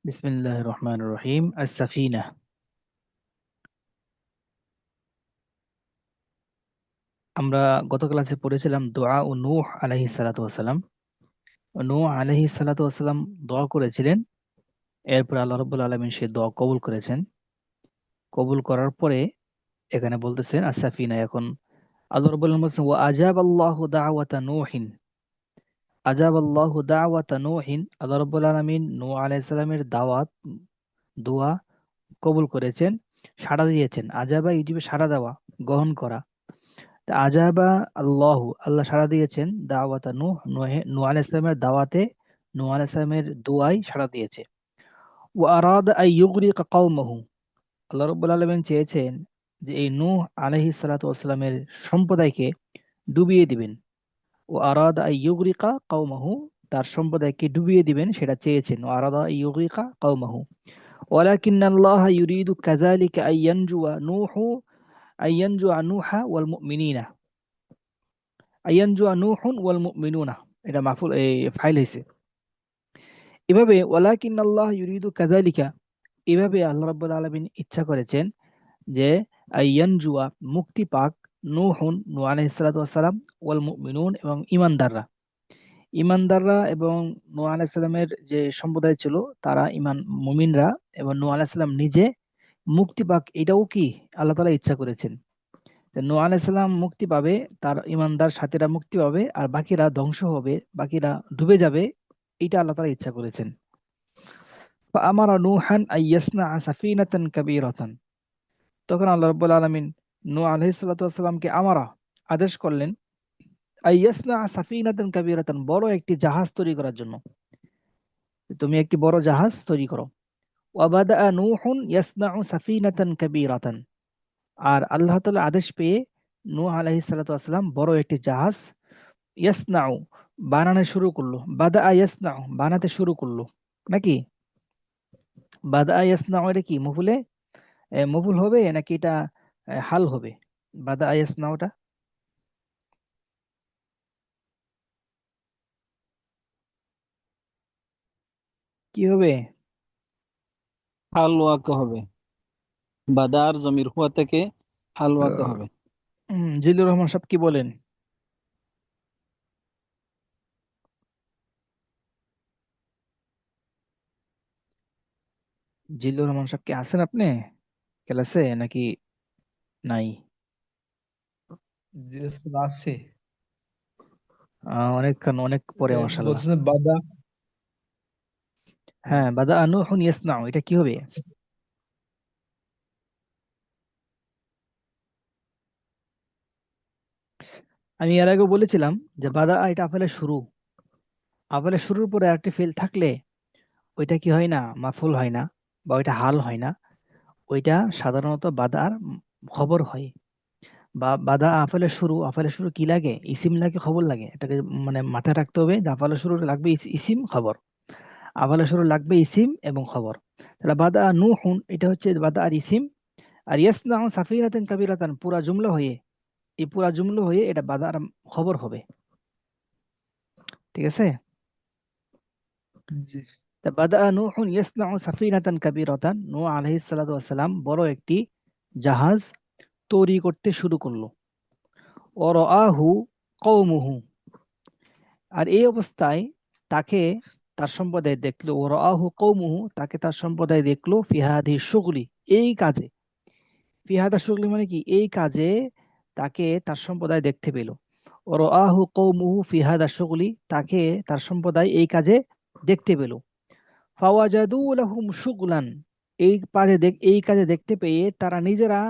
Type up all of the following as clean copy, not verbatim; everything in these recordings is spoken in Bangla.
বিসমিল্লাহির রহমানির রহিম। আস-সাফিনা। আমরা গত ক্লাসে পড়েছিলাম দোয়া ও নূহ আলাইহিস সালাতু ওয়াসালাম। নূহ আলাইহিস সালাতু ওয়াসালাম দোয়া করেছিলেন। এরপর আল্লাহ রাব্বুল আলামিন সেই দোয়া কবুল করেছেন। কবুল করার পরে এখানে বলতেছেন আস-সাফিনা। এখন আল্লাহ রাব্বুল আলামিন বলছেন ওয়া আজাবাল্লাহু দাওয়াতা নূহিন। আজাবাল্লাহু দাওয়াতা নূহিন। আল্লাহ রাব্বুল আলামিন নূহ আলাইহিস সালামের দাওয়াত, দোয়া কবুল করেছেন, সাড়া দিয়েছেন। আজাবা ইউটিউবে সাড়া দেওয়া, গ্রহণ করা। তা আজাবা আল্লাহু, আল্লাহ সাড়া দিয়েছেন দাওয়াতা নূহ, নূহ আলাইহিস সালামের দাওয়াতে, নূহ আলাইহিস সালামের দোয়ায় সাড়া দিয়েছে। ওয়া আরাদা আন ইউগরিকা কওমাহু, আল্লাহ রাব্বুল আলামিন চেয়েছেন যে এই নূহ আলাইহিস সালাতু ওয়াসসালামের সম্প্রদায়কে ডুবিয়ে দিবেন। ওয়া আরাদা আন ইউগরিকা কওমাহু, তার সম্প্রদায়কে ডুবিয়ে দিবেন সেটা চেয়েছেন। ওয়া আরাদা আন ইউগরিকা কওমাহু ওয়ালাকিন্নাল্লাহা ইউরিদু কাযালিকা আন ইয়ানজুয়া নূহু, আন ইয়ানজুয়া নূহা ওয়াল মুমিনিনা, আয়ানজুয়া নূহুন ওয়াল মুমিনুনা। এটা মাফুল এই ফাইল হইছে। এভাবে ওয়ালাকিন্নাল্লাহ ইউরিদু কাযালিকা, এভাবে আল্লাহ রাব্বুল আলামিন ইচ্ছা করেছেন যে আয়ানজুয়া, মুক্তি পাক, নূহুন, নূহ আলাইহিস সালাতু ওয়াস সালাম, ওয়াল মুমিনুন, এবং ঈমানদাররা। ঈমানদাররা এবং নূহ আলাইহিস সালামের যে সম্প্রদায় ছিল তারা মুমিনরা এবং নূহ আলাইহিস সালাম নিজে মুক্তি পাক, এটাও কি আল্লাহ তাআলা ইচ্ছা করেছেন। যে নূহ আলাইহিস সালাম মুক্তি পাবে, তার ঈমানদার সাথীরা মুক্তি পাবে, আর বাকিরা ধ্বংস হবে, বাকিরা ডুবে যাবে। এটা আল্লাহ তাআলা ইচ্ছা করেছেন। ফাআমারা নূহান আন ইয়াসনাআ সাফিনাতান কাবীরাতান। তখন আল্লাহ রাব্বুল আলামিন নূহ আলাইহিস সালাতু ওয়াস সালামকে আদেশ করলেন আন ইয়াসনাআ সাফিনাতান কাবীরাতান, বড় একটি জাহাজ তৈরি করার জন্য। তুমি একটি বড় জাহাজ তৈরি করো। ওয়া বাদাআ নূহুন ইয়াসনাউ সাফিনাতান কাবীরাতান। আর আল্লাহ তাআলার আদেশ পেয়ে নূহ আলাইহিস সালাতু ওয়াস সালাম বড় একটি জাহাজ ইয়াসনাউ, বানানো শুরু করলো। বাদা ইয়াসনাউ, বানাতে শুরু করলো নাকি? বাদা ইয়াসনাউ এটা কি মফুলে মফুল হবে নাকি এটা হাল হবে? বাদা ইয়াসনাউটা কি হবে? হাল ওয়াকা হবে। বাদার জমির হুয়া থেকে হাল ওয়াকা হবে। জিল্লুর রহমান সাহেব কি বলেন? জিল্লুর রহমান সাহেব কি আছেন আপনি ক্লাসে নাকি নাই? জি স্যার, আছে। অনেকক্ষণ, অনেক পরে মাশাআল্লাহ। বলছেন বাদা। হ্যাঁ, হ্যাঁ, বাদা নূহুন ইয়াসনাউ, এটা কি হবে? আমি এর আগে বলেছিলাম যে বাদা এটা আফেলের শুরু। আফেলের শুরুর পরে আরেকটি ফেল থাকলে ওইটা কি হয় না, মাফুল হয় না, বা ওইটা হাল হয় না। ওইটা সাধারণত বাদার খবর হয়। বা বাদা আফেলের শুরু, আফেলের শুরু কি লাগে? ইসিম লাগে, খবর লাগে। এটাকে মানে মাথায় রাখতে হবে যে আফেলের শুরু লাগবে ইসিম খবর। আফেলের শুরু লাগবে ইসিম এবং খবর। তাহলে বাদা নূহুন এটা হচ্ছে বাদা আর ইসিম। আর ইয়াসনাউ সাফিনাতান কাবীরাতান পুরা জুমলা হয়ে, এই পুরা জুমলা হয়ে এটা বাদা আর খবর হবে। ঠিক আছে? জি। তা বাদা নূহুন ইয়াসনাউ সাফিনাতান কাবীরাতান, নূহ আলাইহিস সালাতু ওয়াস সালাম বড় একটি জাহাজ তৈরি করতে শুরু করলো। ওয়ারাআহু কওমুহু, আর এই অবস্থায় তাকে তার সম্প্রদায় দেখলো। ওয়ারাআহু কওমুহু, তাকে তার সম্প্রদায় দেখলো ফি হাদিহি শুগলি, এই কাজে। ফি হাদা শুগলি মানে কি? এই কাজে তাকে তার সম্প্রদায় দেখতে পেল। ওয়ারাআহু কওমুহু ফি হাদা শুগলি, তাকে তার সম্প্রদায় এই কাজে দেখতে পেল। ফাওয়াজাদু লাহুম শুগলান, এই কাজে দেখতে পেয়ে তারা নিজেরা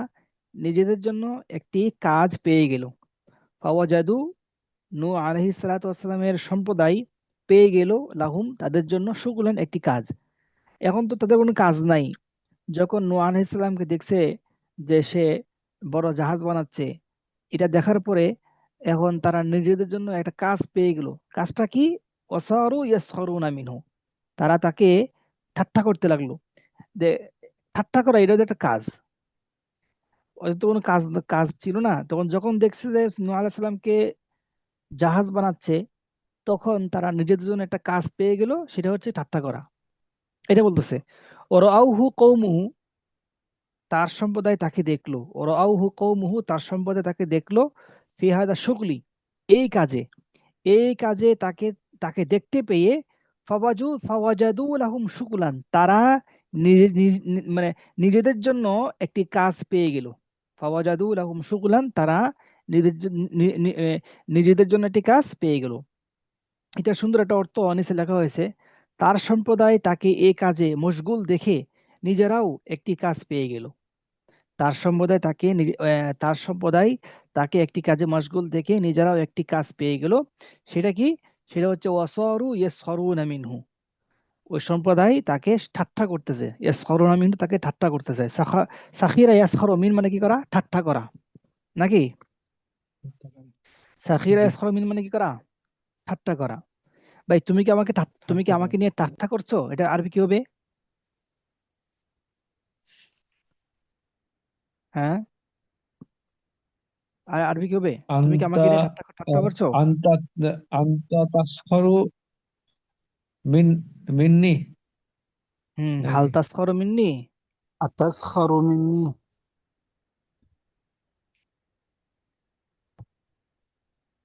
নিজেদের জন্য একটি কাজ পেয়ে গেল। ফাওয়াজাদু, নূহ আলাইহিস সালাতু ওয়াসসালামের সম্প্রদায় পেয়ে গেল লাহুম, তাদের জন্য শুগলান, একটি কাজ। এখন তো তাদের কোনো কাজ নাই। যখন নূহ আলাইহিস সালামকে দেখছে যে সে বড় জাহাজ বানাচ্ছে, এটা দেখার পরে এখন তারা নিজেদের জন্য একটা কাজ পেয়ে গেল। কাজটা কি? ওয়াসারু ইয়াসখরুনা মিনহু, তারা তাকে ঠাট্টা করতে লাগলো। যে ঠাট্টা করা এটা তো একটা কাজ। ওদের তো কোনো কাজ কাজ ছিল না। তখন যখন দেখছে যে নূহ আলাইহিস সালামকে জাহাজ বানাচ্ছে, তখন তারা নিজেদের জন্য একটা কাজ পেয়ে গেল, সেটা হচ্ছে ঠাট্টা করা। এটা বলতেছে। ওরাআউহু কওমুহু, তার সম্প্রদায় তাকে দেখলো। ওরাআউহু কওমুহু, তার সম্প্রদায় তাকে দেখলো। ফি হাদা শুগলি, এই কাজে, এই কাজে তাকে তাকে দেখতে পেয়ে। ফাওয়াজাদু লাহুম শুগলান, তারা মানে নিজেদের জন্য একটি কাজ পেয়ে গেল। ফাওয়াজাদু লাহুম শুগলান, তারা নিজেদের জন্য একটি কাজ পেয়ে গেল। এটা সুন্দর একটা অর্থ নিচে লেখা হয়েছে। তার সম্প্রদায় তাকে এই কাজে মশগুল দেখে নিজেরাও একটি কাজ পেয়ে গেল। তার সম্প্রদায় তাকে একটি কাজে মশগুল দেখে নিজেরাও একটি কাজ পেয়ে গেল। সেটা কি? সেটা হচ্ছে ওয়াসারু ইয়াসখরুনা মিনহু, ওই সম্প্রদায় তাকে ঠাট্টা করতেছে। ইয়াসখরুনা মিনহু, তাকে ঠাট্টা করতেছে। সাখিরা ইয়াসখরু মিন মানে কি করা? ঠাট্টা করা, নাকি? সাখিরা জি, ইয়াসখরু মিন মানে কি করা? ঠাট্টা করা। ভাই, তুমি কি ঠাট্টা আমাকে করা। নিয়ে ঠাট্টা করছো? এটা আরবি কি হবে? হ্যাঁ, আর আরবি কি হবে? তুমি কি আন্তা আমাকে নিয়ে ঠাট্টা ঠাট্টা করছো? আন্তা আন্তা তাসখরু মিন মিন্নি হাল নাকি? তাসখরু মিন্নি। আতাসখারু মিন্নি।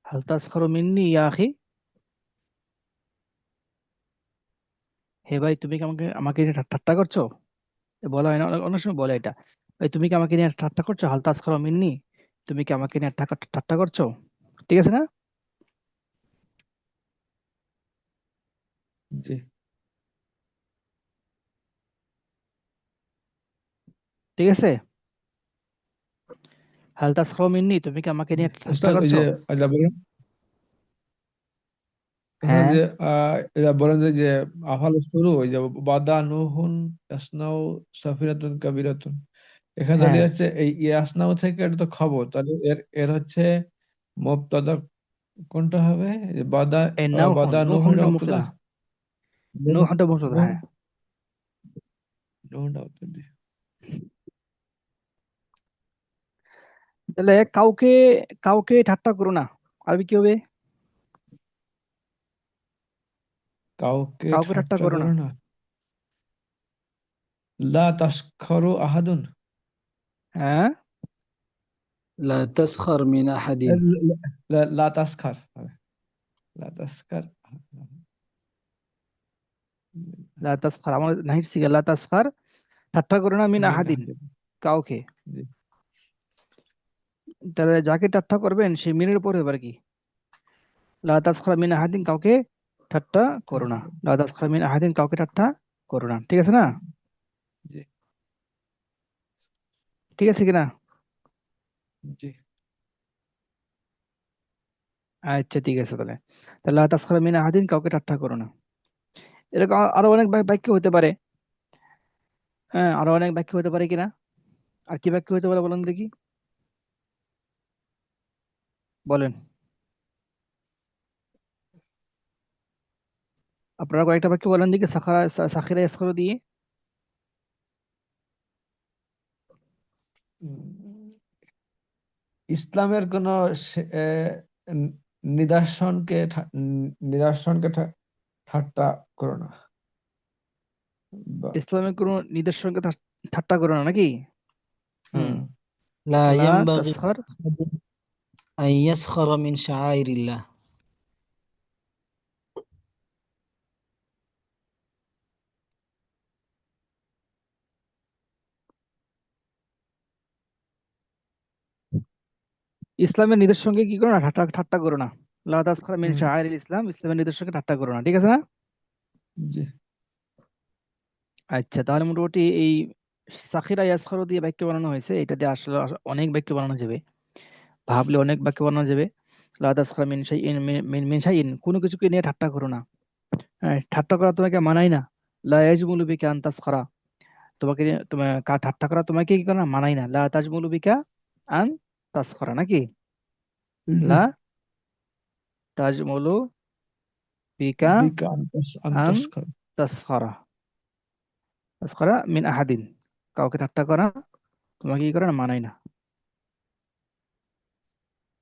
হাল তাসখরু মিন্নি ইয়া আখি। হে ভাই, তুমি কি আমাকে আমাকে নিয়ে ঠাট্টা করছো? বলা হয় না, অনেক অনেক সময় বলে এটা। ভাই, তুমি কি আমাকে নিয়ে ঠাট্টা করছো? হাল তাসখরু মিন্নি, তুমি কি আমাকে নিয়ে ঠাট্টা করছো? ঠিক আছে না? জি। ঠিক আছে। হাল তাসখরু মিন্নি, তুমি কি আমাকে নিয়ে ঠাট্টা উস্তাদ ওই করছো? যে এটা বলেন, উস্তাদ হ্যাঁ, যে এটা বলেন যে আফাল শুরু ওই যে বাদা নুহুন ইয়াসনাউ সাফিরাতুন কাবিরাতুন, এখানে হ্যাঁ, দাঁড়িয়ে হচ্ছে এই ইয়াসনাউ থেকে এটা তো খবর, তাহলে এর এর হচ্ছে মুবতাদা কোনটা হবে? যে বাদা এই নাউহুন, বাদা নুহুন নুহুনটা এটা মুবতাদা। মুবতাদা, নুহ নুহুনটা মুবতাদা, নুহ হ্যাঁ। নুহুনটা মুবতাদা। তাহলে কাউকে কাউকে ঠাট্টা করো না, আরবি কি হবে? কাউকে কাউকে ঠাট্টা ঠাট্টা করো না। করো না। লা তাসখারু আহাদুন। হ্যাঁ, لا تسخر من أحد। লা তাসখার, লা তাসখার লা তাসখার, আমার নাহির সিগা, লা তাসখার, ঠাট্টা করো না, মিন মিন আহাদিন, আহাদিন। কাউকে। জি, তাহলে যাকে ঠাট্টা করবেন সে মিনের উপর এবার কি? লা তাসখার মিন আহাদিন, কাউকে ঠাট্টা করো না। ঠাট্টা। লা তাসখার মিন আহাদিন, কাউকে ঠাট্টা করো না। ঠিক আছে না? জি, ঠিক আছে কিনা? জি। আচ্ছা, ঠিক আছে তাহলে। তাহলে লা তাসখার মিন আহাদিন, কাউকে ঠাট্টা করো না। এরকম আরো অনেক বাক্য হতে পারে। হ্যাঁ, আরো অনেক বাক্য হতে পারে কিনা? আর কি বাক্য হতে পারে বলেন দেখি, বলেন। আপনারা কয়েকটা বাক্য বলেন দেখি, সাখিরা ইয়াসখারু দিয়ে। উম, ইসলামের কোন নিদর্শনকে নিদর্শনকে ঠাট্টা করো না। বা ইসলামের কোনো নিদর্শনকে ঠাট্টা করো না, নাকি? হুম। হ্যাঁ। لا লা ينبغي তাসখার, أن يسخر من شعائر الله. ইসলামের নিদর্শনকে কি করো না? ঠাট্টা ঠাট্টা করো না। লা তাসখার মিন হুম, শাআইরিল ইসলাম, ইসলামের নিদর্শনকে ঠাট্টা করো না। ঠিক আছে না? জি। আচ্ছা, তাহলে মোটামুটি এই সাখিরা ইয়াসখারু দিয়ে বাক্য বানানো হয়েছে। এটা দিয়ে আসলে অনেক বাক্য বানানো যাবে, ভাবলে অনেক বাক্য বানানো যাবে। লা তাসখার মিন শাইইন, মিন শাইইন, কোনো কিছুকে নিয়ে ঠাট্টা করো না। হ্যাঁ, ঠাট্টা করা তোমাকে মানায় না। লা ইয়াজমুলু বিকা আন তাসখারা, তোমার ঠাট্টা করা তোমাকে কি করে না? মানায় না। লা তাজমুলু বিকা আন তাসখারা, নাকি? জি। লা তাজমুলু বিকা বিকা আন আন্তস্কার। তাসখারা, তাসখারা মিন আহাদিন, কাউকে ঠাট্টা করা তোমাকে কি করে না? মানায় না।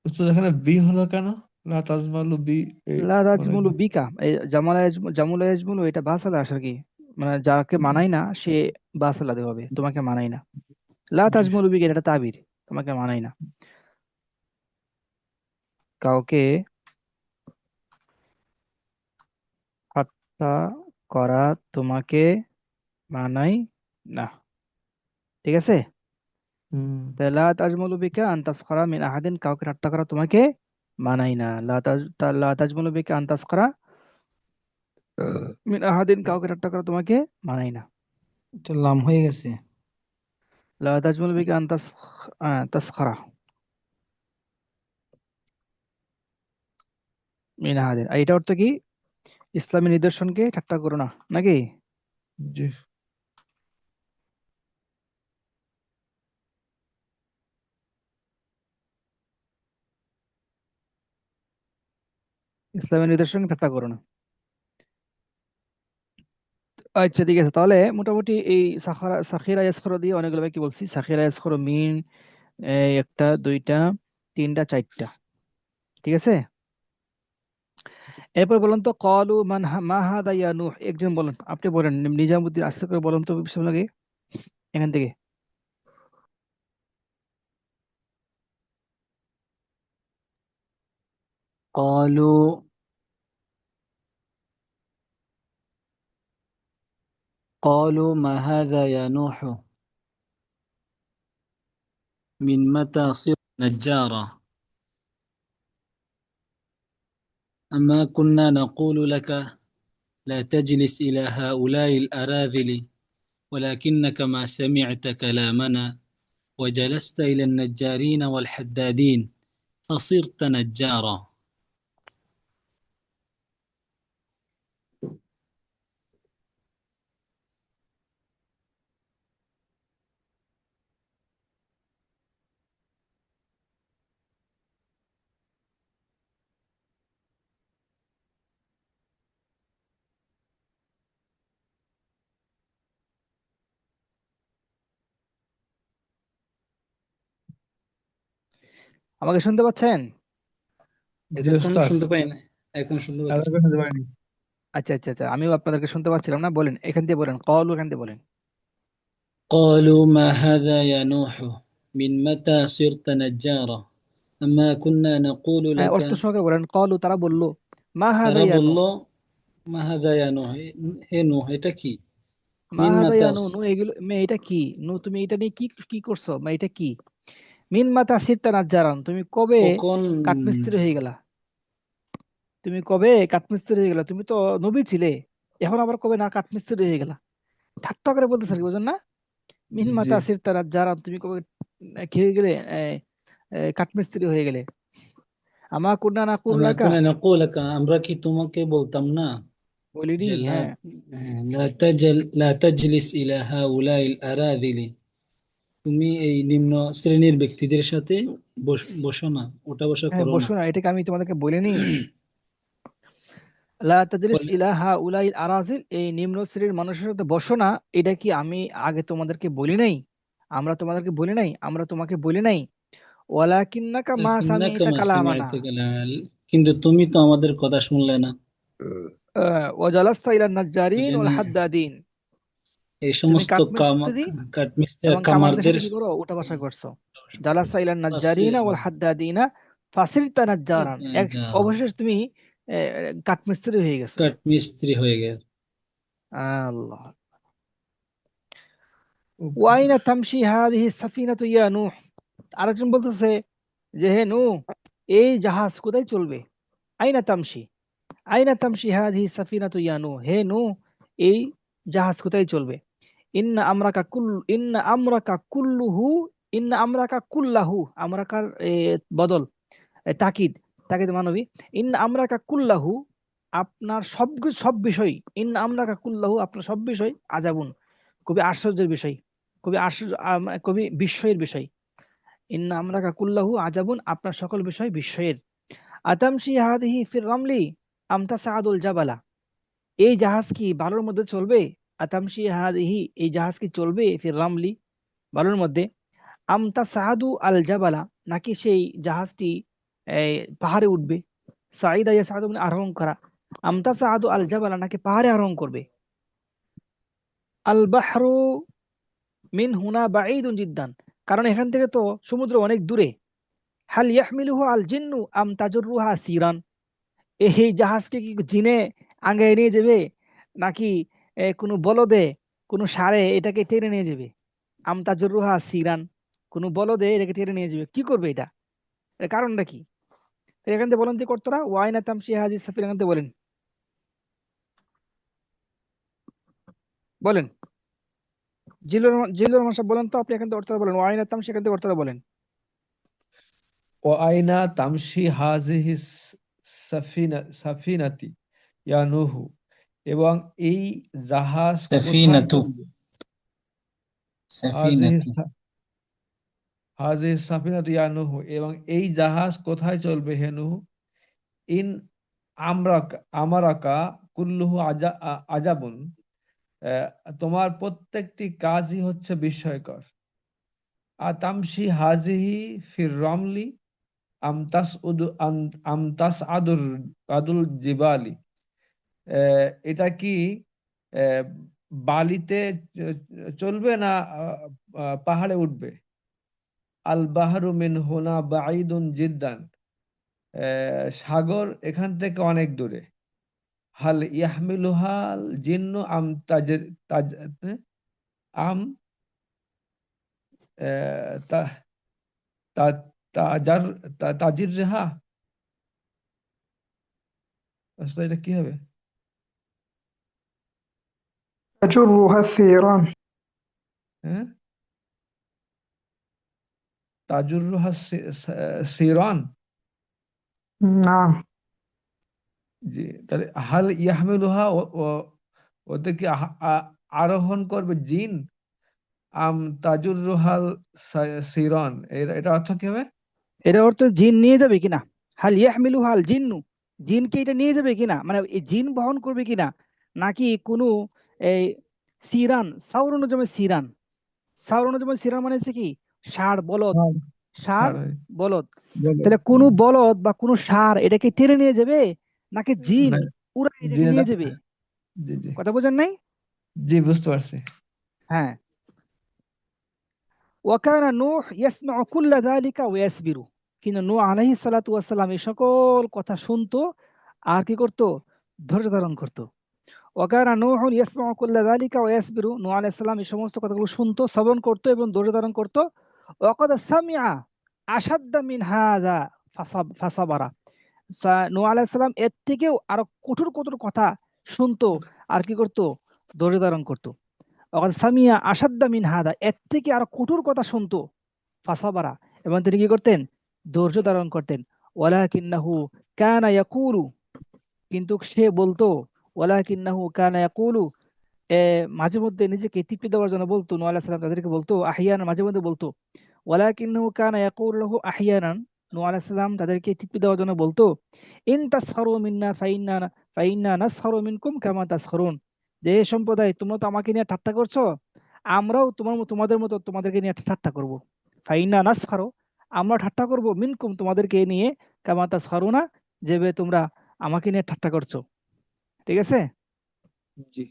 তো এখানে বি হলো কেন? লা তাজমালু বি, এই লা মানে তাজমুলু বিকা, এই জামালা জামুলা ইয়াজমুলু, এটা বাসালে আসে কি? মানে যাকে মানাই না সে বাসালাদে হবে, তোমাকে মানাই না। লা জি। তাজমলু বিকা, এটা তাবির, তোমাকে মানাই না, কাউকে ঠাট্টা করা তোমাকে মানাই না। ঠিক আছে, হুম। তাহলে লা তাজমলু বিকা আন তাসখারা মিন আহাদিন, কাউকে ঠাট্টা করা তোমাকে মানাই না। লা তাজমলু বিকা আন তাসখারা মিন আহাদিন, কাউকে ঠাট্টা করা তোমাকে মানাই না। এটা লাম হয়ে গেছে। লা তাজমলু বিকা আন তাসখারা মিন আহাদিন, আর এটা অর্থ কি? ইসলামী নিদর্শনকে ঠাট্টা করো না, নাকি? জি। ইসলামী নিদর্শনকে ঠাট্টা করো না। আচ্ছা ঠিক আছে, তাহলে মোটামুটি এই সাখিরা ইয়াসখুরু দিয়ে অনেকগুলো কি বলছি। সাখিরা ইয়াসখুরু মিন, এই একটা, দুইটা, তিনটা, চারটা। ঠিক আছে, এরপর বলুন তো, কলু মা হাদা ইয়া নূহ, একজন বলেন, আপনি বলেন, নিজামুদ্দিন আস্তে করে বলেন তো বিসমিল্লাহ এখান থেকে। قالوا قالوا ما هذا يا نوح، من متى صرت نجارا، أما كنا نقول لك لا تجلس إلى هؤلاء الأراذل، ولكنك ما سمعت كلامنا وجلست إلى النجارين والحدادين فصرت نجارا. আমাকে শুনতে পাচ্ছেন? জি এতক্ষণ ওস্তাদ। শুনতে পাই না, এখন শুনতে পাচ্ছি। এতক্ষণ শুনতে পারিনি। আচ্ছা আচ্ছা আচ্ছা, আমিও আপনাদেরকে শুনতে পাচ্ছিলাম না, বলেন এখান দিয়ে বলেন, কলু এখান দিয়ে বলেন। قالوا ما هذا يا نوح، من متى صرت نجارا، أما كنا نقول হ্যাঁ, لك। অর্থ সহকারে বলেন, কলু তারা বলল, মা হাদা তারা ইয়া বলল, নূহ, মা হাদা ইয়া নূহ, হে নূহ এটা কি। মা মিন হাদা ইয়া মাতাস, নূহ, নূহ এগুলো এটা কি? নূহ তুমি এটা নিয়ে কি কি করছো, এটা কি? মিন মাতা সিরতা নাজ্জারান, তুমি কবে কখন। কাঠমিস্ত্রি হয়ে গেলা? তুমি কবে কাঠমিস্ত্রি হয়ে গেলা? তুমি তো নবী ছিলে, এখন আবার কবে না কাঠমিস্ত্রি হয়ে গেলা? ঠাট্টা করে বলতেছে কি, বুঝেন না? মিন জি। মাতা সিরতা নাজ্জারান, তুমি কবে কি হয়ে গেলে? কাঠমিস্ত্রি হয়ে গেলে। আমা কুন্না নাকুল আমা লাকা, কুনা নাকুলাকা, আমরা কি তোমাকে বলতাম না বলিনি? যে লা হ্যাঁ, লা তাজলিস ইলা হাউলাইল আরাযিলি, তুমি এই নিম্ন শ্রেণীর ব্যক্তিদের সাথে বসো না, ওঠা বসা হ্যাঁ, করো না। বসো না, এটাকে আমি তোমাদেরকে বলিনি? লা তাজলিস বলে, ইলাহা উলাইল আরাজিল, এই নিম্ন শ্রেণীর মানুষের সাথে বসো না, এটা কি আমি আগে তোমাদেরকে বলি নাই? আমরা তোমাদেরকে বলি নাই? আমরা তোমাকে বলি নাই? ওয়ালাকিন্নাকা মা লাকিন্নাকা সামি'তা মা কালামানা, সামি'তা কালাম, কিন্তু তুমি তো আমাদের কথা শুনলে না। ওয়াজালাস্তা ইলান নাজ্জারিন ওয়াল ওইজন্য হাদ্দাদিন, এই তুমি সমস্ত কাঠমিস্ত্রি কাঠমিস্ত্রি এবং কামারদের কামারদের সাথে কি করো? উঠা বসা করছো। জালাস্তা ইলান পাশে নাজ্জারিনা ওয়াল হাদ্দাদিনা ফাসিরতা নাজ্জারান, যারা অবশেষ তুমি কাঠমিস্ত্রি হয়ে গেছো। কাঠমিস্ত্রি হয়ে গেছে। আল্লাহ। ওয়াইনা তামশি হাদিহি সাফিনাতু ইয়া নূহ, আরেকজন বলতেছে যে হে নূহ, এই জাহাজ কোথায় চলবে? আইনা তামশি, আইনা তামশি হাদিহি সাফিনাতু ইয়া নূহ, হে নূহ, এই জাহাজ কোথায় চলবে? ইন্না আমরাকা কুল্লুহু, ইন্না আমরাকা কুল্লাহু, আমরাকার বদল, তাকিদ, তাকিদ মানবী। ইন্না আমরাকা কুল্লাহু, আপনার সব বিষয়, ইন্না আমরাকা কুল্লাহু, আপনার সব বিষয়, আজাবুন, খুবই আশ্চর্যের বিষয়, খুবই আশ্চর্য, খুবই বিস্ময়ের বিষয়। ইন্না আমরাকা কুল্লাহু আজাবুন, আপনার সকল বিষয় বিস্ময়ের। আতামশি হাদিহি ফির রামলি আম তাসআদুল জাবালা, এই জাহাজ কি বালুর মধ্যে চলবে? আতামশি হাদিহি, এই জাহাজ কি চলবে? ফির রামলি, বালুর মধ্যে। আম তাসআদু আল জাবালা, নাকি সেই জাহাজটি এই পাহাড়ে উঠবে? সাঈদা ইয়াসআদু মানে আরোহণ করা, আম তাসআদু আল জাবালা, নাকি পাহাড়ে আরোহণ করবে? আল বাহরু মিন হুনা বাঈদুন জিদ্দান, কারণ এখান থেকে তো সমুদ্র অনেক দূরে। হাল ইয়াহমিলুহু আল জিন্নু আম তাজুররুহা সিরান, এই জাহাজকে কি জিনে আঙ্গায় নিয়ে যাবে, নাকি কোনো বলদে, কোনো ষাঁড়ে এটাকে টেনে নিয়ে যাবে? আম তাজুররুহা সিরান, কোনো বলদে এটাকে টেনে নিয়ে যাবে, কি করবে এটা? এর কারণটা কি? তো এখান থেকে বলেন যে কর্তারা ওয়াইনা তামশি হাজি সাফির, এখান থেকে বলেন, বলেন জিল্লুর রহমান সাহেব বলেন তো, আপনি এখান থেকে অর্থটা বলেন, ওয়াইনা তামশি এখান থেকে অর্থটা বলেন। ও আইনা তামসি হাজিহি সাফিনাতি ইয়া নূহু, এবং এই জাহাজ কোথায় সাফিনাতু, চলবে? হাজিহি সাফিনাতু। হাজিহি সাফিনাতু ইয়া নূহু, এবং এই জাহাজ কোথায় চলবে হে নূহ? ইন আমারাকা কুল্লুহু আজাবুন, আহ, তোমার প্রত্যেকটি কাজই হচ্ছে বিস্ময়কর। আর তামসি হাজিহি ফির রমলি আমতাস উদু আমতাস আদুর আদুল জিবালি, এটা কি আহ, বালিতে চলবে না পাহাড়ে উঠবে? আল বাহরু মিন হুনা বাঈদুন জিদ্দান, সাগর এখান থেকে অনেক দূরে। হাল ইয়াহমিলুহাল জিন্নু আম তাজ আম তা তা তাজার তাজির রেহা, আসলে এটা কি হবে? تجرها الثيران. হ্যাঁ, তাজুরুহা সিরান। نعم. জি, তাহলে হাল ইয়াহমিলুহা, ওতে কি আরোহণ করবে জিন? আম তাজুরুহাল সিরান, এটা অর্থ কি হবে? এটা অর্থ জিন নিয়ে যাবে কিনা। হাল ইয়াহমিলু হাল জিন্নু, জিনকে এটা নিয়ে যাবে কিনা, মানে এই জিন বহন করবে কিনা, নাকি কোনো এই সিরান, সাউরনুজমে সিরান, সাউরনুজমে সিরান মানে হচ্ছে কি ষাঁড় বলদ, হ্যাঁ, ষাঁড় সারাই বলদ। বলো। তাহলে কোনো বলদ বা কোনো ষাঁড় এটাকে টেনে নিয়ে যাবে, নাকি জিন না, উড়া এটাকে জিনেটা, নিয়ে যাবে? জি জি, কথা বোঝেন নাই? জি বুঝতে পারছি। হ্যাঁ। ওয়াকানা নূহ ইয়াসমাউ কুল্লা যালিকা ওয়া ইয়াসবিরু, কিন্তু নূহ আলাইহিস সালাতু ওয়াস সালাম এই সকল কথা শুনতো আর কি করত? ধৈর্য ধারণ করত। ওয়াকানা নূহুন ইয়াসমাউ কুল্লা যালিকা ওয়া ইয়াসবিরু, নূহ আলাইহিস সালাম এই সমস্ত কথাগুলো শুনতো, শ্রবণ করত এবং ধৈর্য ধারণ করত। ওয়াকাদ সামিআ আশাদ্দা মিন হাযা ফাসাবারা, নূহ আলাইহিস সালাম এর থেকেও আরো কঠোর কঠোর কথা শুনতো আর কি করত? ধৈর্য ধারণ করত। ওয়াকাদ সামিআ আশাদ্দা মিন হাযা, এর থেকে আরো কঠোর কথা শুনতো, ফাসাবারা, এবং তিনি কি করতেন? ধৈর্য ধারণ করতেন। ওয়ালাকিন্নাহু কানা ইয়াকুলু, কিন্তু সে বলতো, ওয়ালাকিন্নাহু কানা ইয়াকুলু, মাঝে মধ্যে নিজেকে তৃপ্তি দেওয়ার জন্য বলতো, নূহ আলাইহিস সালাম তাদেরকে বলতো, আহিয়ানা, মাঝে মধ্যে বলতো, ওয়ালাকিন্নাহু কানা ইয়াকুলু লাহু আহিয়ানান, নূহ আলাইহিস সালাম তাদেরকে তৃপ্তি দেওয়ার জন্য বলতো, ইন তাসখারু মিন্না ফাইন্না নাসখারু মিনকুম কামা তাসখারুন, যে এই সম্প্রদায় তোমরা তো আমাকে নিয়ে ঠাট্টা করছো, আমরাও তোমাদের মতো তোমাদেরকে নিয়ে ঠাট্টা করব। ফাইন্না নাসখারু, আমরা ঠাট্টা করব, মিনকুম তোমাদেরকে নিয়ে, কামা তাসখারুনা, যেভাবে তোমরা আমাকে নিয়ে ঠাট্টা করছো। ঠিক আছে? জি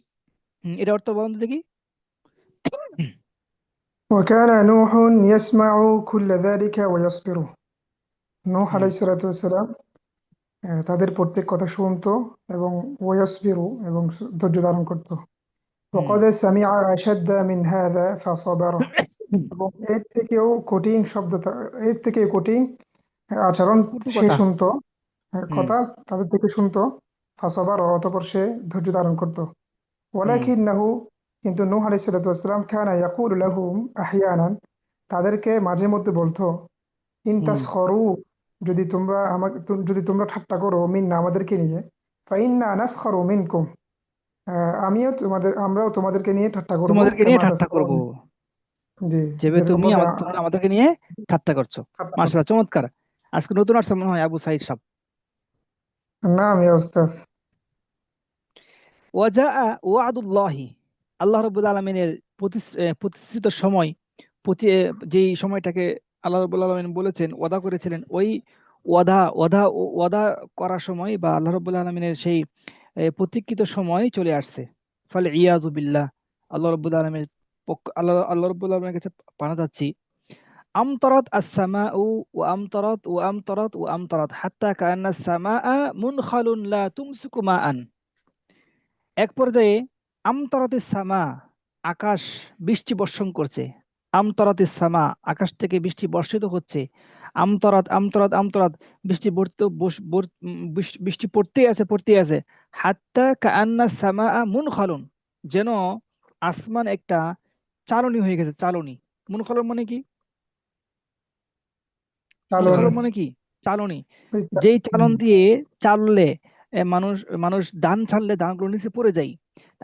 এটা অর্থ বলুন তো দেখি। وكان نوح يسمع كل ذلك ويصبر. নূহ হুম আলাইহিস সালাতু ওয়াস সালাম তাদের প্রত্যেক কথা শুনতো এবং ওয়াসবিরু, এবং ধৈর্য ধারণ করত। হুম وقد سمع أشد من هذا فصبر. এবং এর থেকেও কঠিন আচরণ কটু সে কথা। শুনতো, হুম কথা তাদের থেকে শুনতো। ফাসবার, অতঃপর সে ধৈর্য ধারণ করত। হুম ওয়ালাকিন্নাহু, কিন্তু নূহ আলাইহিস সালাতু ওয়াস সালাম কানা ইয়াকুলু লাহুম আহইয়ানান, তাদেরকে মাঝে মধ্যে বলতো, ইন হুম তাসখরু, যদি তোমরা ঠাট্টা করো, মিন্না, আমাদেরকে নিয়ে, ফাইন্না নাসখরু মিনকুম, আমরাও তোমাদেরকে নিয়ে ঠাট্টা করব, তোমাদেরকে নিয়ে কামা ঠাট্টা করব, তাসখরুন। জি, যেভাবে যেরকম ভাবে তোমরা আমাদেরকে নিয়ে ঠাট্টা করছো। ঠাট্টা করো। মাশাআল্লাহ, চমৎকার। আজকে নতুন আসছে মনে হয় আবু সাইদ সাহেব। নাম ইয়া উস্তাদ। ওয়াজাআ ওয়াদুল্লাহি, আল্লাহ রাব্বুল আলামিনের প্রতিশ্রুত সময়, যেই সময়টাকে আল্লাহ রাব্বুল আলামিন বলেছেন, ওয়াদা করেছিলেন, ওই ওয়াদা করার সময় বা আল্লাহ রাব্বুল আলামিনের সেই প্রতীক্ষিত সময় চলে আসছে। ফলে ইয়াযু বিল্লাহ, আল্লাহ রাব্বুল আলামিনের আল্লাহ রাব্বুল আলামিনের কাছে পানা চাচ্ছি। আমতারাত আস-সামাউ ওয়া আমতারাত ওয়া আমতারাত ওয়া আমতারাত হাত্তা কাআন্না আস-সামাআ মুনখালুন লা তুমসিকু মাআন। এক পর্যায়ে আমতারাতিস সামা, আকাশ বৃষ্টি বর্ষণ করছে। আমতারাতিস সামা, আকাশ থেকে বৃষ্টি বর্ষিত হচ্ছে। আমতারাত আমতারাত আমতারাত, বৃষ্টি পড়তে বৃষ্টি পড়তেই আছে পড়তেই আছে। হাত্তা কাআন্না সামাআ মুনখালুন, যেন আসমান একটা চালনি হয়ে গেছে, চালনি। মুনখালুন মানে কি? চালনি। মুনখালুন মানে কি? চালনি। ওই যেই চালন হুম। দিয়ে চাললে মানুষ মানুষ ধান ছাড়লে ধানগুলো নিচে পড়ে যায়।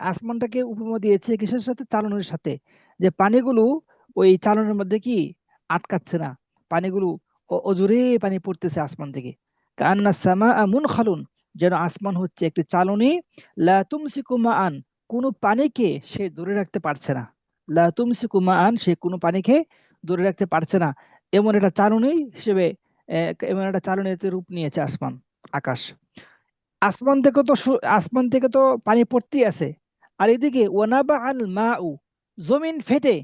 আসমানটাকে উপমা দিয়েছে কিসের সাথে? চালনের সাথে। যে পানিগুলো ওই চালনের মধ্যে কি আটকাচ্ছে না, পানিগুলো অজোরে পানি পড়তেছে আসমান থেকে। কান্না সামা মুন খালুন, যেন আসমান হচ্ছে একটি চালনি। লা তুমসিকু মাআন, কোনো পানিকে সে ধরে রাখতে পারছে না। লা তুমসিকু মাআন, সে কোনো পানিকে ধরে রাখতে পারছে না। এমন একটা চালনি হিসেবে এমন একটা চালনীতে রূপ নিয়েছে আসমান, আকাশ। আসমান থেকে তো পানি পড়তেই আছে। আর এদিকে ওয়ানাবা আল মাউ, জমিন ফেটে,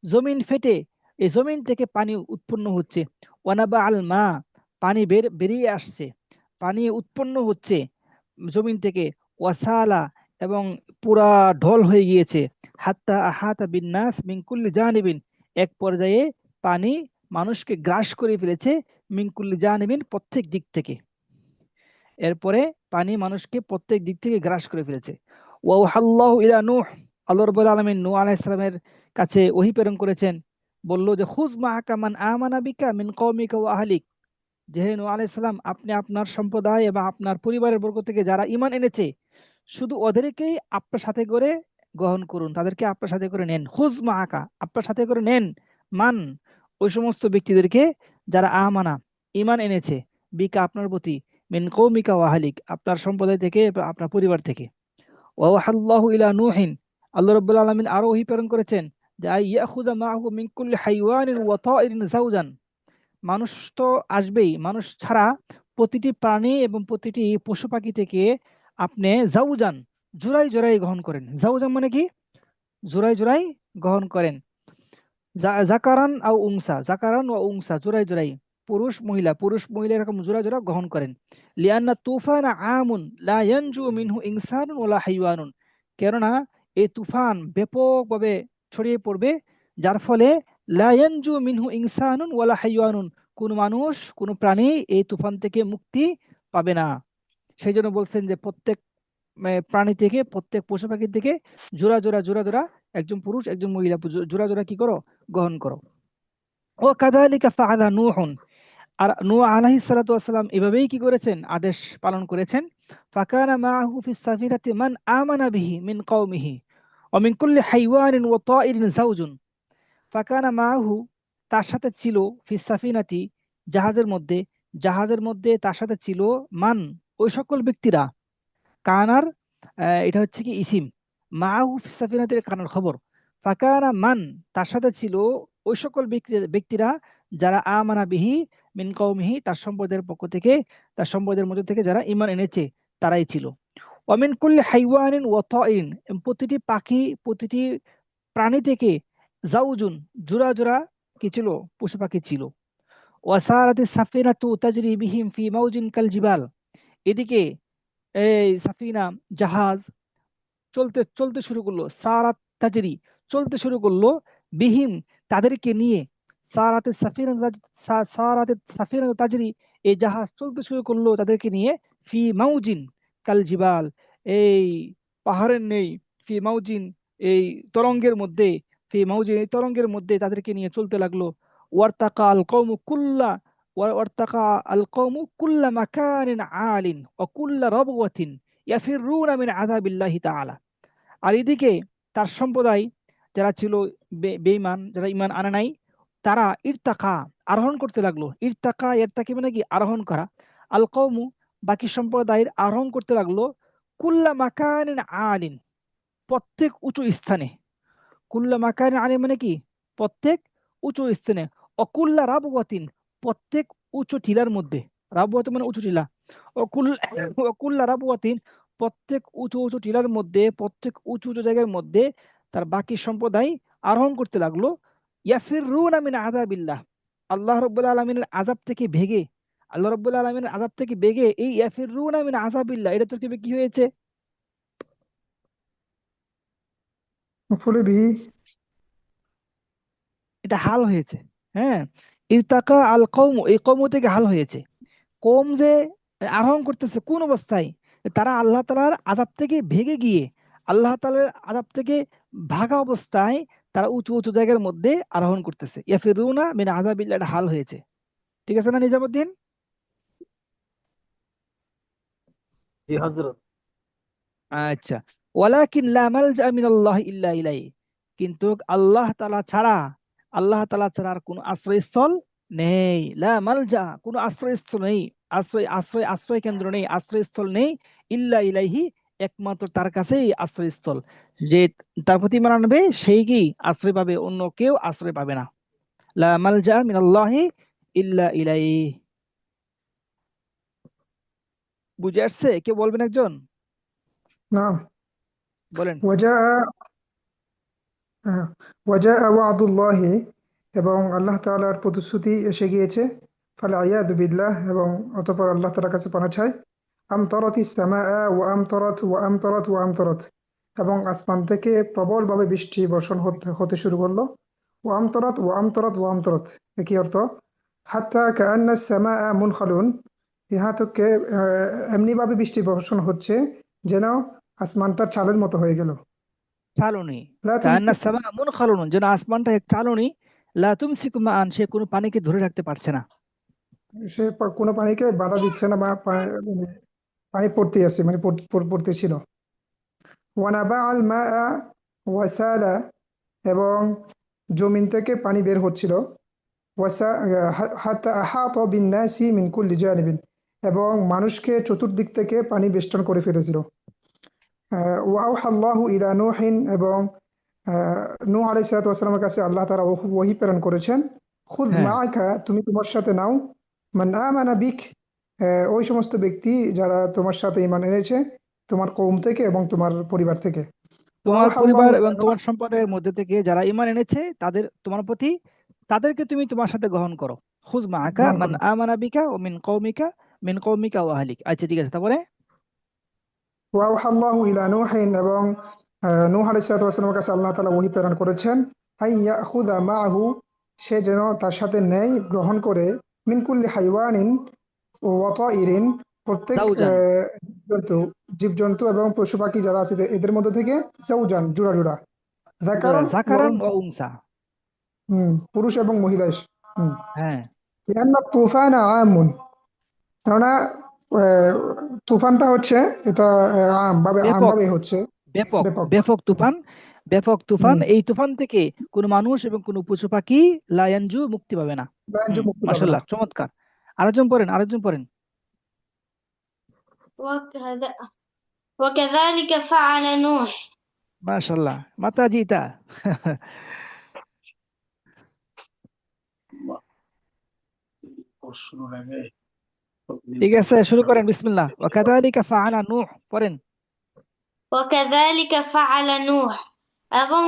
জমিন ফেটে এই জমিন থেকে পানি উৎপন্ন হচ্ছে। ওয়ানাবা আল মা, পানি বেরিয়ে আসছে, পানি উৎপন্ন হচ্ছে জমিন থেকে। ওয়াসালা, এবং পুরা ঢল হয়ে গিয়েছে। হাত্তা আহাতা বিন্নাস মিন কুল্লি জানিবিন, এক পর্যায়ে পানি মানুষকে গ্রাস করে ফেলেছে। মিন কুল্লি জানিবিন, প্রত্যেক দিক থেকে। এরপরে পানি মানুষকে প্রত্যেক দিক থেকে গ্রাস করে ফেলেছে। ওয়াহাল্লাহু ইলা নূহ, আল্লাহ রাব্বুল আলামিন নূহ আলাইহিস সালামের কাছে ওহী প্রেরণ করেছেন। বলল যে খুয মাআকা মান আমানা বিকা মিন কওমিকা ওয়া আহলিক, যে হে নূহ আলাইহিস সালাম, আপনি আপনার সম্প্রদায় এবং আপনার পরিবারের বর্গ থেকে যারা ঈমান এনেছে, শুধু ওদেরকেই আপনার সাথে করে গ্রহণ করুন, তাদেরকে আপনার সাথে করে নেন। খুয মাআকা, আপনার সাথে করে নেন। মান, ওই সমস্ত ব্যক্তিদেরকে যারা আমানা, ঈমান এনেছে, বিকা, আপনার প্রতি, মিন কওমিকা ওয়া আহলিক, আপনার সম্প্রদায় থেকে বা আপনার পরিবার থেকে। ওয়াহাল্লাহু ইলা নূহিন, আল্লাহ রাব্বুল আলামিন আরো ওহী প্রেরণ করেছেন যে ইয়াখুযা মাআহু মিন কুল্লি হাইওয়ানিন ওয়া তাইরিন যাওজান, মানুষ তো আসবেই, মানুষ ছাড়া প্রতিটি প্রাণী এবং প্রতিটি পশু পাখি থেকে আপনি যাওজান, জোড়াই জোড়াই গ্রহণ করেন। যাওজান মানে কি? জোড়াই জোড়াই গ্রহণ করেন। জাকারান আও উংসা, জাকারান ও উংসা, জোড়াই জোড়াই, পুরুষ মহিলা, পুরুষ মহিলা, এরকম জোড়া জোড়া গ্রহণ করেন। লিআন্না তুফান আমুন লা ইয়ানজু মিনহু ইনসানুন ওয়ালা হাইওয়ানুন, কেননা এই তুফান ব্যাপকভাবে ছড়িয়ে পড়বে, যার ফলে লা ইয়ানজু মিনহু ইনসানুন ওয়ালা হাইওয়ানুন, কোনো মানুষ কোনো প্রাণী এই তুফান থেকে মুক্তি পাবে না। সেই জন্য বলছেন যে প্রত্যেক প্রাণী থেকে, প্রত্যেক পশু পাখি থেকে জোড়া জোড়া জোড়া জোড়া, একজন পুরুষ একজন মহিলা, জোড়া জোড়া কি করো? গ্রহণ করো। ও কাযালিকা ফাআলা নূহুন, আর নূহ আলাইহিস সালাতু ওয়াসসালাম এভাবেই কি করেছেন? আদেশ পালন করেছেন। ফাকানা মাআহু ফিস সাফিনাতি মান আমানা বিহি মিন কওমিহি ওয়া মিন কুল্লি হাইওয়ানিন ওয়া তাইরিন যাওজুন। ফাকানা মাআহু, তার সাথে ছিল, ফিস সাফিনাতি, জাহাজের মধ্যে, জাহাজের মধ্যে তার সাথে ছিল, মান, ওই সকল ব্যক্তিরা। কানার এটা হচ্ছে কি ইসিম, মাহু ফিস সাফিনাতের কানার খবর। ফাকানা মান, তার সাথে ছিল ওই সকল ব্যক্তিরা যারা আমানা বিহি মিন কওমিহি, তার সম্প্রদায়ের পক্ষ থেকে, তার সম্প্রদায়ের মধ্যে থেকে যারা ঈমান এনেছে, তারাই ছিল। ওয়ামিন কুল্লি হাইওয়ানিন ওয়া তাইরিন, প্রতিটি পাখি, প্রতিটি প্রাণী থেকে, জাউজুন, জোড়া জোড়া কি ছিল? পশু পাখি ছিল। ওয়াসারাতিস সাফিনাতু তাজরি বিহিম ফি মাউজিন কাল জিবাল, এদিকে এই সাফিনা, জাহাজ চলতে চলতে শুরু করলো। সারাত তাজরি, চলতে শুরু করলো, বিহিম, তাদেরকে নিয়ে। সারাতে সাফিনা, সারাতে সাফিনা তাজরি, এই জাহাজ চলতে শুরু করলো তাদেরকে নিয়ে। ফি মাউজিন কাল জিবাল, এই পাহাড়ের নেই, ফি মাউজিন, এই তরঙ্গের মধ্যে, ফি মাউজিন, এই তরঙ্গের মধ্যে তাদেরকে নিয়ে চলতে লাগলো। ওয়ার্তাকা আল কওমু কুল্লা ওয়ার্তাকা আল কওমু কুল্লা মাকানিন আলিন ওয়া কুল্লা রাবওয়াতিন ইয়াফিরুনা মিন আযাবিল্লাহি তাআলা। আর এদিকে তার সম্প্রদায় যারা ছিল বেঈমান, যারা ঈমান আনে নাই, তারা ইরতাকা, আরোহণ করতে লাগলো। ইরতাকা, ইরতাকি মানে কি? আরোহণ করা। আল কওমু, বাকি সম্প্রদায়ের আরোহণ করতে লাগলো। কুল্লা মাকানিন আলিন, প্রত্যেক উঁচু স্থানে। কুল্লা মাকানিন আলিন মানে কি? প্রত্যেক উঁচু স্থানে। অকুল্লা রাবওয়াতিন, প্রত্যেক উঁচু টিলার মধ্যে। রাবওয়াত মানে উঁচু টিলা। অকুল্লা রাবওয়াতিন, প্রত্যেক উঁচু উঁচু টিলার মধ্যে, প্রত্যেক উঁচু উঁচু জায়গার মধ্যে। তার বাকি সম্প্রদায় আরোহণ করতে লাগলো ইয়াফিরুনা মিন আযাবিল্লাহ, আল্লাহ রাব্বুল আলামিনের আযাব থেকে ভেগে, আল্লাহ রাব্বুল আলামিনের আযাব থেকে ভেগে এই ইয়াফিরুনা মিন আযাবিল্লাহ এটা তরকিবে কি হয়েছে? مفعول به এটা হাল হয়েছে। হ্যাঁ, ইরতাকা আল কওম, এই কওম থেকে হাল হয়েছে। কওম যে আরোহণ করতেছে কোন অবস্থায়? তারা আল্লাহ তাআলার আযাব থেকে ভেগে গিয়ে, আল্লাহ তাআলার আযাব থেকে ভাগা অবস্থায় তারা উঁচু উঁচু জায়গার মধ্যে আরোহণ করতেছে। ইয়াফিরুনা মিন আযাবিল্লাহ, এটা হাল হয়েছে। ঠিক আছে না নিজামুদ্দিন? জি হযরত। আচ্ছা, ওয়ালাকিন লা মালজা মিনাল্লাহি ইল্লা ইলাইহি, কিন্তু আল্লাহ তাআলা ছাড়া আর কোনো আশ্রয়স্থল নেই। লা মালজা, কোনো আশ্রয়স্থল নেই, আশ্রয় কেন্দ্র নেই, আশ্রয়স্থল নেই, ইল্লা ইলাইহি, একমাত্র তার কাছেই আশ্রয়স্থল। যে তার প্রতি ঈমান আনবে সেই কি আশ্রয় পাবে, অন্য কেউ আশ্রয় পাবে না। লা মালজা মিনাল্লাহি ইল্লা ইলাইহি। বুঝে আসছে? কেউ বলবেন একজন, نعم বলেন। وجاء وجاء وعد الله এবং আল্লাহ তাআলার প্রতিশ্রুতি এসে গিয়েছে ফাল আয়াদু বিল্লাহ এবং অতঃপর আল্লাহ তাআলার কাছে পানা চাই আমতারাতিস সামাআ ওয়া আমতারাত এবং আসমান থেকে প্রবলভাবে বৃষ্টি বর্ষণ হতে হতে শুরু করলো ওয়া আমতারাত একই অর্থ হাত্তা কাআন্নাস সামাআ মুনখালুন ইহা থেকে এমনিভাবে বৃষ্টি বর্ষণ হচ্ছে যেন আসমানটা চালের মতো হয়ে গেল চালনি, লা কান্না তুমসি সামা মুনখালুন, যেন আসমানটা এক চালনি, লা তুমসিকু মাআন, সে কোনো পানিকে ধরে রাখতে পারছে না। কোনো পানিকে বাধা দিচ্ছে না বা মানে পানি পড়তে আছে মানে পড়তে ছিল ওয়ানাবা আল মা ওয়াসালা এবং জমিন থেকে পানি বের হচ্ছিল ওয়াসা হাত্তা আহাতা বিন্নাসি মিন কুল্লি জানিবিন এবং মানুষকে চতুর্দিক থেকে পানি বেষ্টন করে ফেলেছিল ওয়াওহা আল্লাহু ইলা নূহিন এবং নূহ আলাইহিস সালাতু ওয়াস সালামের কাছে আল্লাহ তাআলা ওহী প্রেরণ করেছেন খুদ হ্যাঁ, মাআকা তুমি তোমার সাথে নাও মান আমানা বিক ওই সমস্ত ব্যক্তি যারা তোমার সাথে ঈমান এনেছে তোমার কওম থেকে এবং তোমার পরিবার থেকে তোমার ওয়াওহা আল্লাহু পরিবার এবং ইলা নূহ তোমার সম্প্রদায়ের মধ্যে থেকে যারা ঈমান এনেছে তাদের তোমার প্রতি, তাদেরকে তুমি তোমার সাথে গ্রহণ করো। খুয মাআকা গ্রহণ মান করো আমানা বিকা ওয়া মিন কওমিকা ওয়া আহলিক। আচ্ছা ঠিক আছে, তারপরে? ওয়াওহা আল্লাহু ইলা নূহিন এবং নূহ আলাইহিস সালাতু ওয়াস সালামের কাছে আল্লাহ তাআলা ওহী প্রেরণ করেছেন আই ইয়াখুযা মাআহু সে যেন তার সাথে নেয় গ্রহণ করে মিন কুল্লি হাইওয়ানিন ওয়া তাইরিন প্রত্যেক জাউজান, জন্তু জীবজন্তু এবং পশু পাখি যারা আছে এদের মধ্যে থেকে জাউজান জোড়া জোড়া জোড়া যাকারান ওয়া যাকারান ও উনসা উনসা। পুরুষ এবং মহিলা হুম হ্যাঁ, লিআন্না তুফানা আমুন কেননা আহ, তুফানটা হচ্ছে এটা ব্যাপক, আমভাবে হচ্ছে ব্যাপক, ব্যাপক ব্যাপক তুফান, ব্যাপক তুফান। হুম এই তুফান থেকে কোনো মানুষ এবং কোনো পশু পাখি লায়ানজু, মুক্তি পাবে না। বাণিজ্য মুক্তি পাবে না মাশাআল্লাহ, চমৎকার। আরেকজন পড়েন। وكذا وكذلك فعل نوح মাশাআল্লাহ, মাতা জিতা। ঠিক আছে, শুরু করেন, বিসমিল্লাহ। ওয়াকাযালিকা ফাআলা নূহ, পড়েন। وكذلك فعل نوح এবং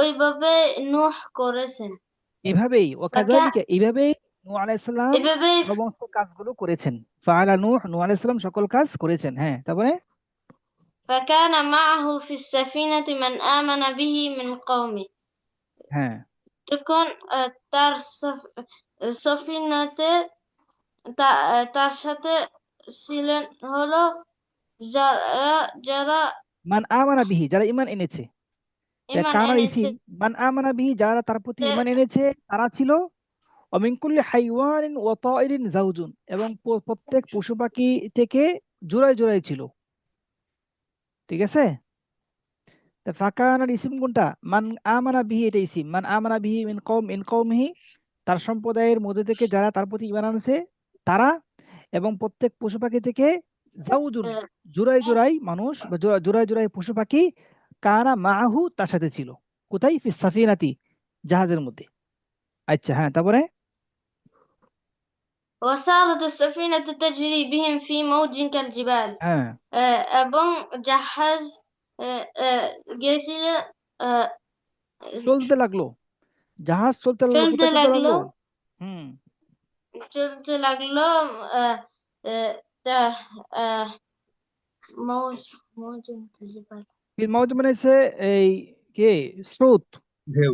ওইভাবে নূহ করেছেন ফাকা- এইভাবেই নূহ আলাইহিস সালাম এভাবে সমস্ত কাজগুলো করেছেন। ফাআলা নূহ আলাইহিস সালাম সকল কাজ করেছেন। হ্যাঁ, তারপরে? فكان معه في السفينة من آمن به من قومه হ্যাঁ, তখন তার সফিনাতে তার সাথে ছিলেন হলো যারা যারা মান আমানা বিহি, যারা ঈমান এনেছে। ঈমান কানার এনেছে ইসিম, মান আমানা বিহি, যারা তার প্রতি ঈমান এনেছে তারা ছিল। অমিন কুল্লি হাইওয়ানিন ওয়া তাইরিন জাওজুন, এবং প্রত্যেক পশু পাখি থেকে জোড়ায় জোড়ায় ছিল। ঠিক আছে? তা ফাকানার ইসিম কোনটা? মান আমানা বিহি, এটা ইসিম। মান আমানা বিহি মিন কওমিহি, তার সম্প্রদায়ের মধ্যে থেকে যারা তার প্রতি ঈমান আনছে তারা, এবং প্রত্যেক পশু পাখি থেকে জাউজুন, আহ, জোড়ায় জোড়ায় মানুষ বা জোড়ায় জোড়ায় পশু পাখি, কানা মাআহু, তার সাথে ছিল। কোথায়? ফিস সাফিনাতি, জাহাজের মধ্যে। আচ্ছা, হ্যাঁ, তারপরে? وصارت السفينة تجري بهم في موج كالجبال হ্যাঁ, এবং জাহাজ গেছিল, চলতে লাগলো, জাহাজ চলতে লাগলো, চলতে কোথায় চলতে লাগলো লাগলো? হুম চলতে লাগলো আহ, আহ, তা- আহ, মৌজ মৌজ ফিল মাউজ মানে হচ্ছে এই কে স্রোত, ঢেউ।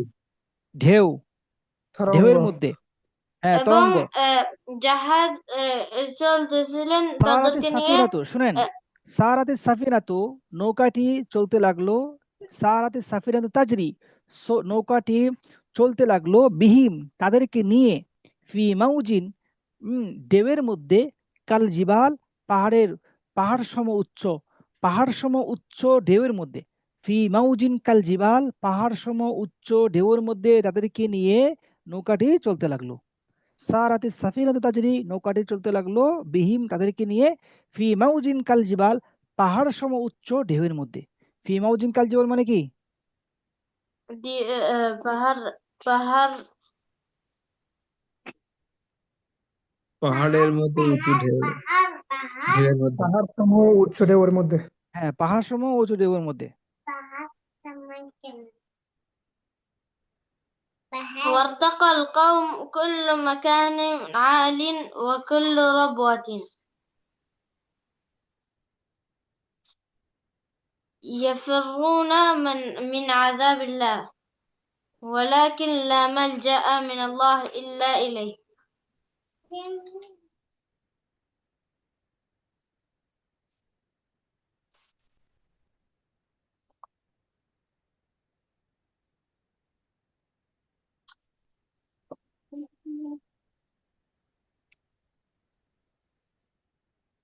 ঢেউ, তরঙ্গ। ঢেউয়ের মধ্যে, হ্যাঁ এবং তরঙ্গ। জাহাজ চলতেছিলেন সারাতে তাদেরকে নিয়ে। সাফিনাতু, শুনেন, আহ, সারাতে সাফিনাতু, নৌকাটি চলতে লাগলো, সারাতে সাফিনাতু তাজরি, নৌকাটি চলতে লাগলো, বিহিম তাদেরকে নিয়ে, ফি মাউজিন ঢেউয়ের মধ্যে, কাল জিবাল পাহাড়ের, পাহাড় সম উচ্চ, পাহাড় সম উচ্চ ঢেউয়ের মধ্যে, ফি মাউজিন কাল জিবাল পাহাড় সম উচ্চ ঢেউয়ের মধ্যে তাদেরকে নিয়ে নৌকাটি চলতে লাগলো। সারাতে সাফিনাতু তাজরি, নৌকাটি চলতে লাগলো, বিহিম তাদেরকে নিয়ে, ফি মাউজিন কাল জিবাল পাহাড় সম উচ্চ ঢেউয়ের মধ্যে। ফি মাউজিন কাল জিবাল মানে কি? পাহাড় পাহাড় পাহাড়ের মতো উঁচু ঢেউ, ঢেউয়ের মধ্যে। পাহাড় সমূহ উচ্চ ঢেউয়ের মধ্যে। হ্যাঁ, পাহাড় সম উঁচু ঢেউয়ের মধ্যে। وارتقى القوم كل مكان عال وكل ربوة يفرون من عذاب الله ولكن لا ملجأ من الله إلا إليه.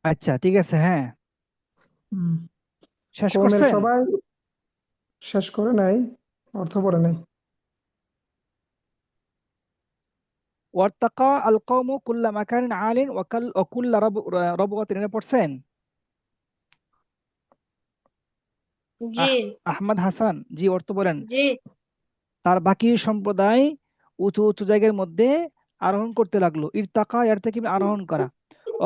আচ্ছা ঠিক আছে, হ্যাঁ হুম। শেষ কওমের করছেন? সবাই শেষ করে নাই, অর্থ পড়ে নাই। ওয়ার্তাকা আল কওমু কুল্লা মাকানিন আলিন ওয়াকুল্লা রবওয়াতিন, এটা পড়ছেন? জি আহমদ হাসান জি, অর্থ বলেন। জি তার বাকি সম্প্রদায় উঁচু উঁচু জায়গার মধ্যে আরোহণ করতে লাগলো। ইরতাকা এর থেকে আরোহণ করা,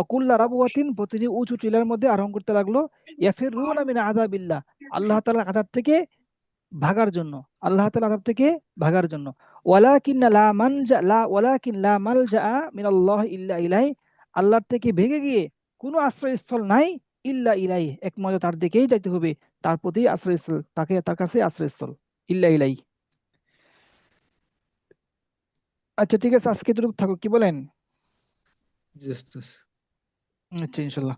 অকুল্লা রাবওয়াতিন প্রতিটি উঁচু টিলার মধ্যে আরোহণ করতে লাগলো, ইয়াফিরুনা মিন আযাবিল্লাহ আল্লাহ তাআলার আযাব থেকে ভাগার জন্য, আল্লাহ তাআলার আযাব থেকে ভাগার জন্য। ওয়ালাকিন লা মালজা মিনাল্লাহ ইল্লা ইলাইহি, আল্লাহর থেকে ভেগে গিয়ে কোনো আশ্রয়স্থল নাই, ইল্লা ইলাইহি একমাত্র তার দিকেই যাইতে হবে, তার প্রতি আশ্রয়স্থল, তাকে তার কাছে আশ্রয়স্থল, ইল্লা ইলাইহি। আচ্ছা ঠিক আছে, আজকে এতটুকু থাকুক, কি বলেন? জি, আস্তে আস্তে। আচ্ছা ইনশাল্লাহ।